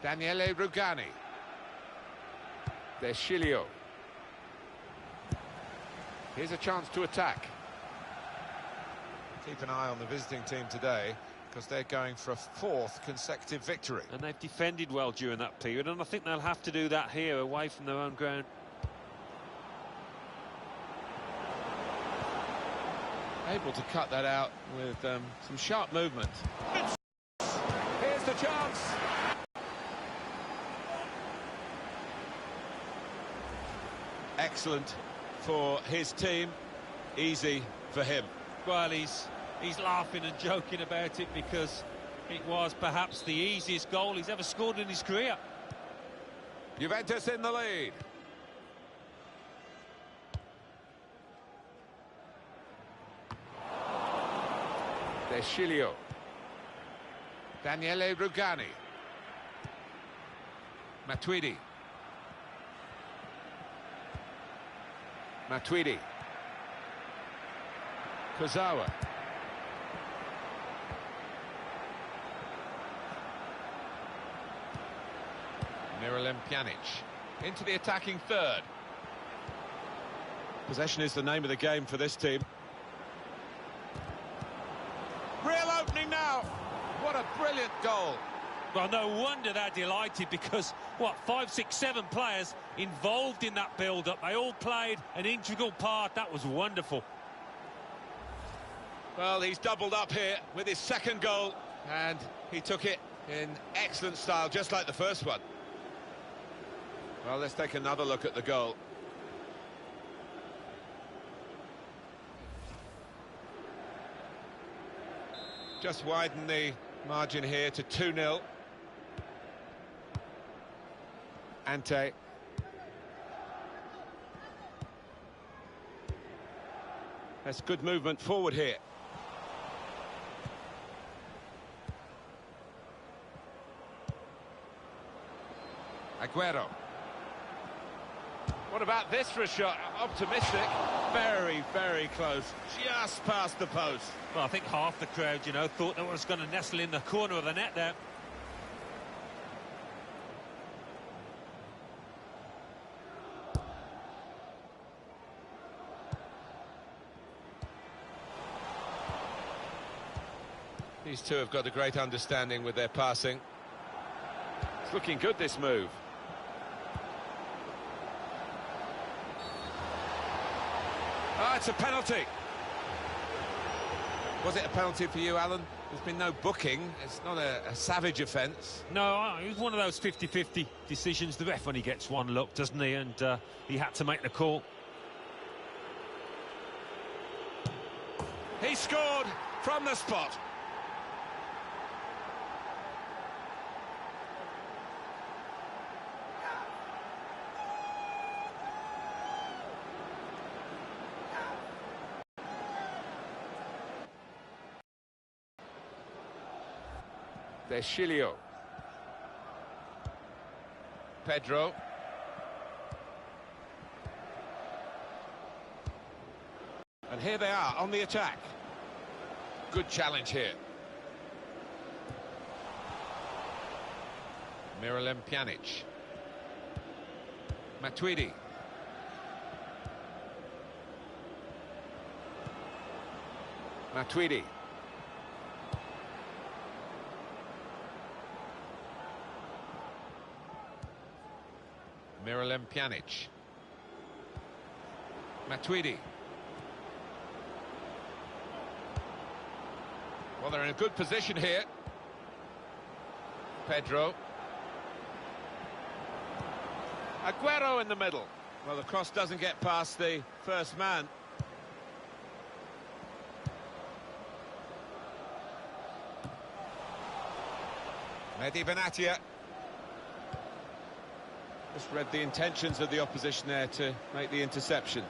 Daniele Rugani. Deschilio. Here's a chance to attack. Keep an eye on the visiting team today, because they're going for a fourth consecutive victory. And they've defended well during that period, and I think they'll have to do that here, away from their own ground. Able to cut that out with some sharp movement. Here's the chance. Excellent for his team, easy for him. Well, he's laughing and joking about it, because it was perhaps the easiest goal he's ever scored in his career. Juventus in the lead. Deschilio. Daniele Rugani. Matuidi. Matuidi. Kozawa. Miralem Pjanic into the attacking third. Possession is the name of the game for this team. Real opening now. What a brilliant goal. Well, no wonder they're delighted, because, what, 5, 6, 7 players involved in that build-up. They all played an integral part. That was wonderful. Well, he's doubled up here with his second goal, and he took it in excellent style, just like the first one. Well, let's take another look at the goal. Just widen the margin here to 2-0. Ante. That's good movement forward here. Aguero. What about this for a shot? Optimistic. Very, very close. Just past the post. Well, I think half the crowd, you know, thought that was going to nestle in the corner of the net there. These two have got a great understanding with their passing. It's looking good, this move. Ah, it's a penalty. Was it a penalty for you, Alan? There's been no booking. It's not a savage offence. No, it was one of those 50-50 decisions. The ref only gets one look, doesn't he? And he had to make the call. He scored from the spot. Deschilio. Pedro. And here they are on the attack. Good challenge here. Miralem Pjanic. Matuidi. Matuidi. Miralem Pjanic. Matuidi. Well, they're in a good position here. Pedro. Aguero in the middle. Well, the cross doesn't get past the first man. Mehdi Benatia. Just read the intentions of the opposition there to make the interception.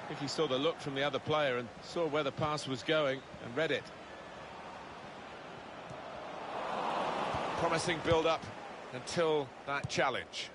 I think he saw the look from the other player and saw where the pass was going and read it. Promising build-up until that challenge.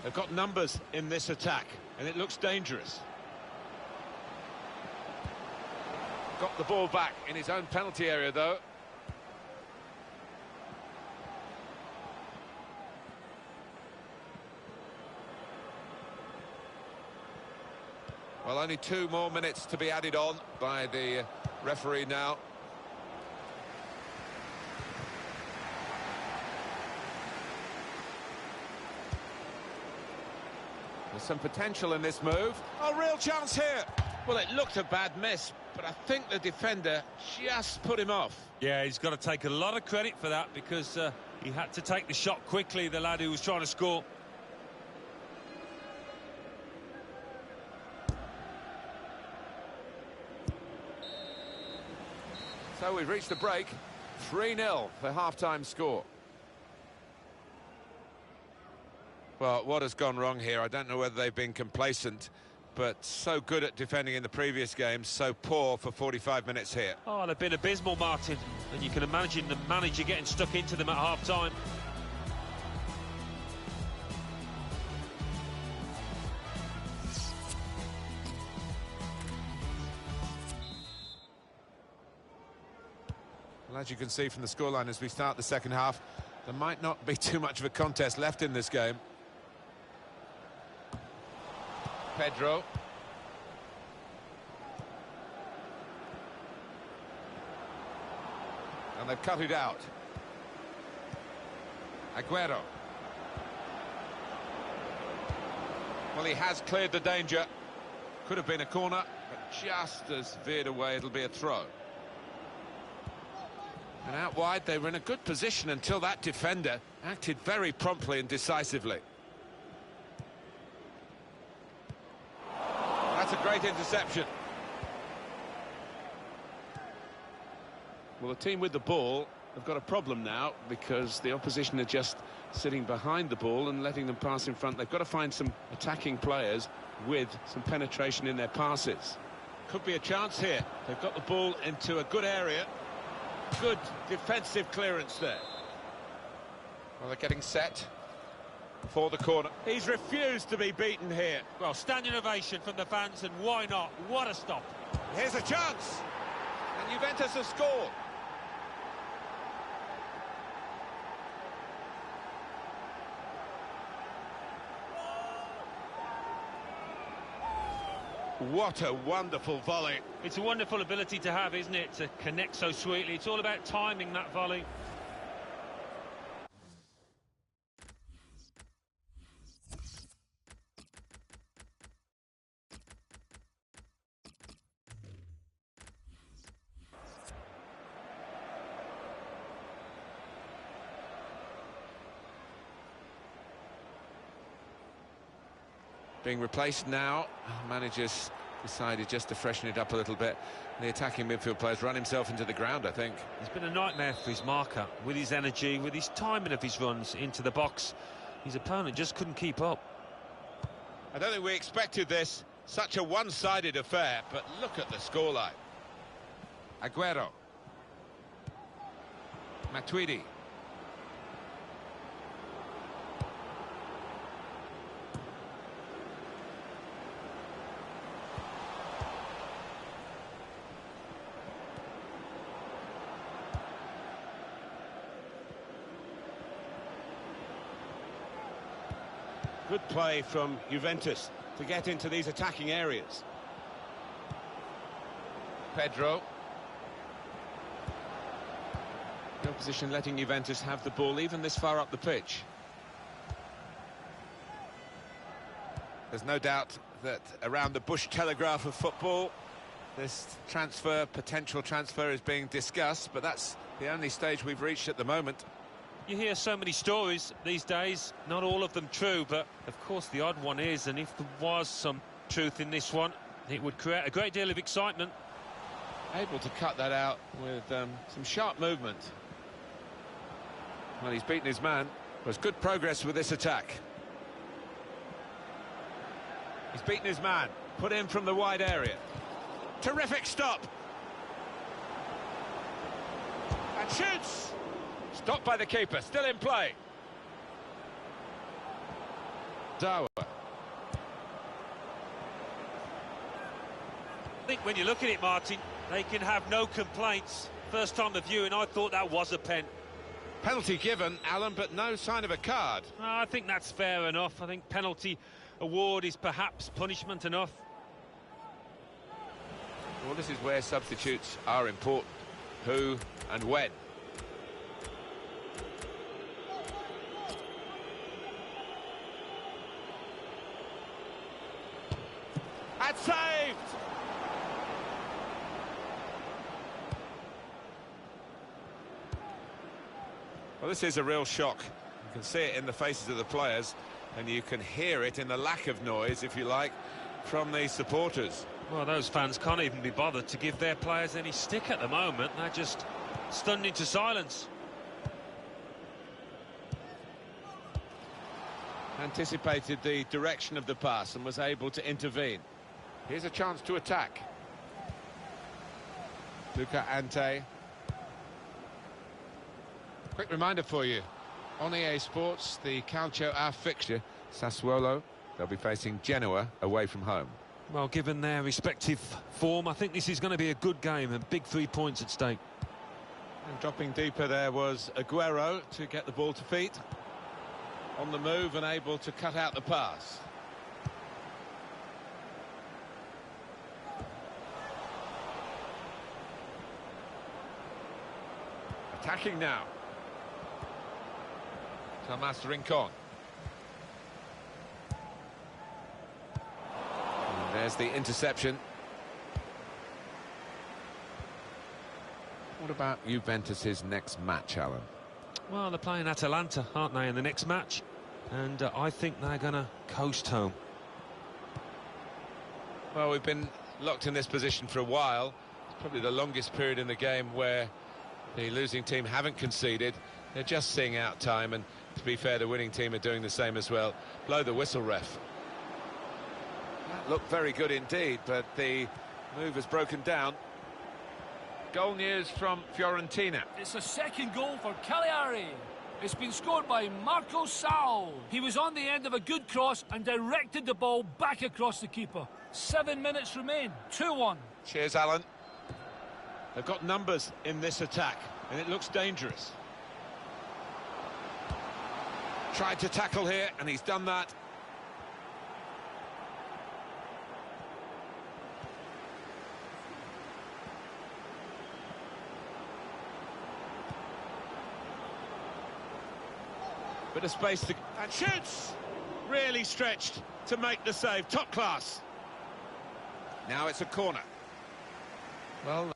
They've got numbers in this attack, and it looks dangerous. Got the ball back in his own penalty area, though. Well, only 2 more minutes to be added on by the referee now. There's some potential in this move. Oh, real chance here. Well, it looked a bad miss, but I think the defender just put him off. Yeah, he's got to take a lot of credit for that, because he had to take the shot quickly, the lad who was trying to score. So we've reached the break. 3-0 the half-time score. Well, what has gone wrong here? I don't know whether they've been complacent, but so good at defending in the previous games, so poor for 45 minutes here. Oh, they've been abysmal, Martin, and you can imagine the manager getting stuck into them at half-time. Well, as you can see from the scoreline as we start the second half, there might not be too much of a contest left in this game. Pedro. And they've cut it out. Aguero. Well, he has cleared the danger. Could have been a corner, but just as veered away, it'll be a throw. And out wide, they were in a good position until that defender acted very promptly and decisively. That's a great interception. Well, the team with the ball have got a problem now, because the opposition are just sitting behind the ball and letting them pass in front. They've got to find some attacking players with some penetration in their passes. Could be a chance here. They've got the ball into a good area. Good defensive clearance there. Well, they're getting set for the corner. He's refused to be beaten here. Well, standing ovation from the fans, and why not? What a stop. Here's a chance. And Juventus have scored. What a wonderful volley. It's a wonderful ability to have, isn't it, to connect so sweetly. It's all about timing that volley. Being replaced now. Managers decided just to freshen it up a little bit. The attacking midfield players run himself into the ground, I think. It's been a nightmare for his marker, with his energy, with his timing of his runs into the box. His opponent just couldn't keep up. I don't think we expected this. Such a one-sided affair, but look at the scoreline. Aguero. Matuidi. Good play from Juventus to get into these attacking areas. Pedro. The opposition letting Juventus have the ball even this far up the pitch. There's no doubt that around the Bush Telegraph of football, this potential transfer is being discussed, but that's the only stage we've reached at the moment. You hear so many stories these days, not all of them true, but of course the odd one is, and if there was some truth in this one, it would create a great deal of excitement. Able to cut that out with some sharp movement. Well, he's beaten his man. There's good progress with this attack. He's beaten his man, put in from the wide area. Terrific stop. And shoots. Stopped by the keeper, still in play. Dawa. I think when you look at it, Martin, they can have no complaints. First time of viewing, I thought that was a pen. Penalty given, Alan, but no sign of a card. I think that's fair enough. I think penalty award is perhaps punishment enough. Well, this is where substitutes are important. Who and when. And saved! Well, this is a real shock. You can see it in the faces of the players, and you can hear it in the lack of noise, if you like, from the supporters. Well, those fans can't even be bothered to give their players any stick at the moment. They're just stunned into silence. Anticipated the direction of the pass and was able to intervene. Here's a chance to attack. Luca Ante. Quick reminder for you, on EA Sports, the Calcio A fixture, Sassuolo, they'll be facing Genoa away from home. Well, given their respective form, I think this is going to be a good game and big 3 points at stake. And dropping deeper there was Aguero to get the ball to feet. On the move and able to cut out the pass. Attacking now. Tomas Rincon. And there's the interception. What about Juventus's next match, Alan? Well, they're playing Atalanta, aren't they, in the next match? And I think they're going to coast home. Well, we've been locked in this position for a while. It's probably the longest period in the game where the losing team haven't conceded. They're just seeing out time, and to be fair, the winning team are doing the same as well. Blow the whistle, ref. That looked very good indeed, but the move has broken down. Goal news from Fiorentina. It's a second goal for Cagliari. It's been scored by Marco Sal. He was on the end of a good cross and directed the ball back across the keeper. 7 minutes remain, 2-1. Cheers, Alan. They've got numbers in this attack, and it looks dangerous. Tried to tackle here, and he's done that. Bit of space to... and shoots! Really stretched to make the save. Top class. Now it's a corner. Well...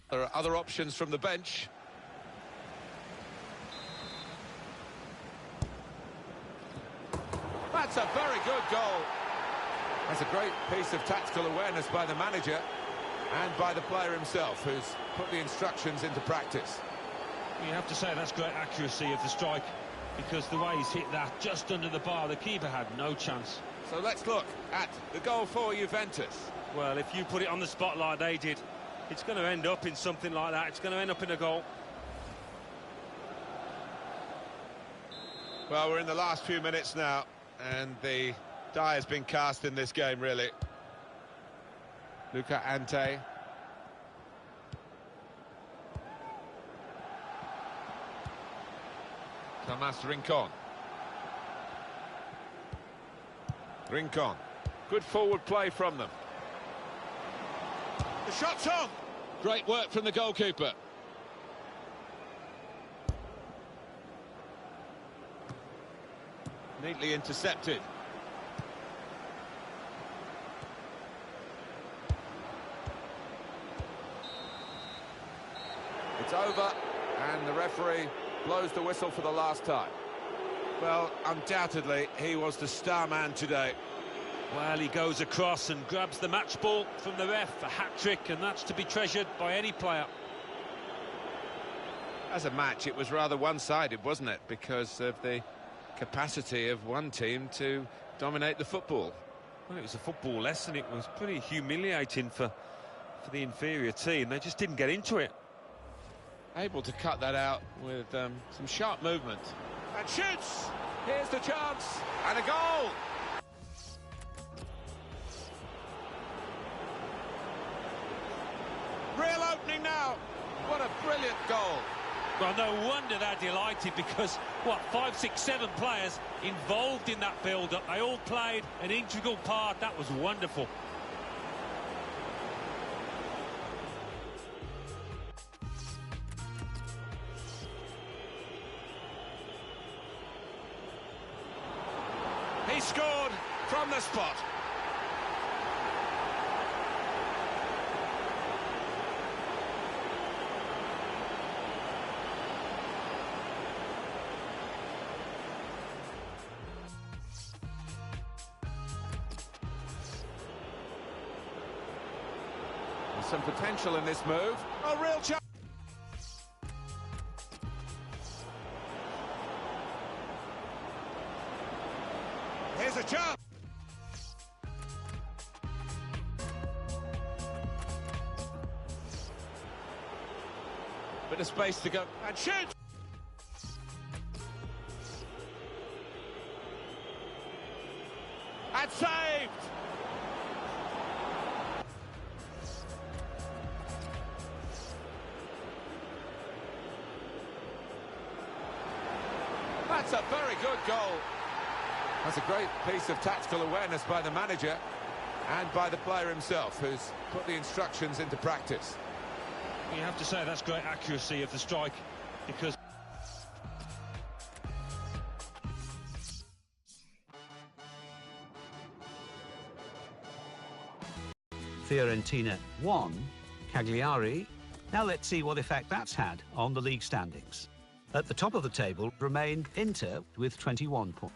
there are other options from the bench. That's a very good goal. That's a great piece of tactical awareness by the manager and by the player himself, who's put the instructions into practice. You have to say that's great accuracy of the strike, because the way he's hit that just under the bar, the keeper had no chance. So let's look at the goal for Juventus. Well, if you put it on the spot like they did, it's going to end up in something like that. It's going to end up in a goal. Well, we're in the last few minutes now, and the die has been cast in this game, really. Luca Ante. Tomas Rincon. Rincon. Good forward play from them. The shot's on! Great work from the goalkeeper. Neatly intercepted. It's over, and the referee blows the whistle for the last time. Well, undoubtedly, he was the star man today. Well, he goes across and grabs the match ball from the ref, a hat-trick, and that's to be treasured by any player. As a match, it was rather one-sided, wasn't it? Because of the capacity of one team to dominate the football. Well, it was a football lesson. It was pretty humiliating for the inferior team. They just didn't get into it. Able to cut that out with some sharp movement. And shoots! Here's the chance. And a goal! Real opening now. What a brilliant goal. Well, no wonder they're delighted, because, what, 5, 6, 7 players involved in that build-up. They all played an integral part. That was wonderful. He scored from the spot. There's some potential in this move. A real chance. Here's a chance. Bit of space to go. And shoot! And saved! That's a very good goal. That's a great piece of tactical awareness by the manager and by the player himself, who's put the instructions into practice. You have to say that's great accuracy of the strike, because Fiorentina 1, Cagliari. Now let's see what effect that's had on the league standings. At the top of the table remained Inter with 21 points.